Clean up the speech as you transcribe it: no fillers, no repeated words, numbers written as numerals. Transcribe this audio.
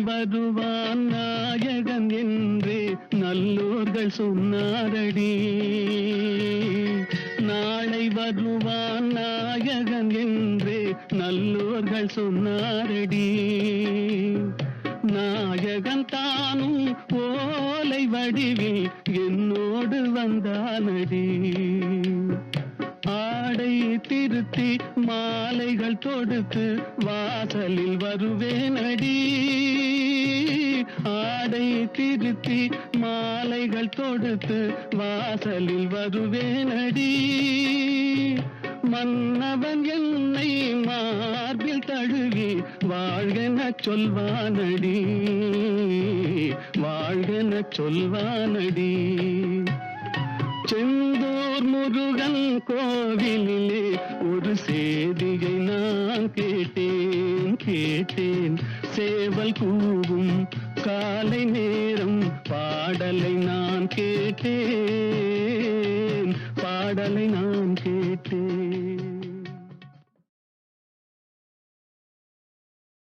வருவான் நாயகன் என்று நல்லோர்கள் சொன்னாரடி. நாளை வருவான் நாயகன் என்று நல்லோர்கள் சொன்னாரடி. நாயகன் தானும் ஓலை வடிவில் என்னோடு வந்தானடி. ஆடை திருத்தி மாலைகள் தொடுத்து வாசலில் வருவேனடி. ஆடை திருத்தி மாலைகள் தொடுத்து வாசலில் வருவேனடி. மன்னவன் என்னை மார்பில் தழுவி வாழ்கென சொல்வானடி. வாழ்கென சொல்வானடி. செந்தூர் முருகன் கோவிலிலே ஒரு செய்தியை நான் கேட்டேன். சேவல் கூவும் காலை நேரம் பாடலை நான் கேட்டேன். பாடலை நான்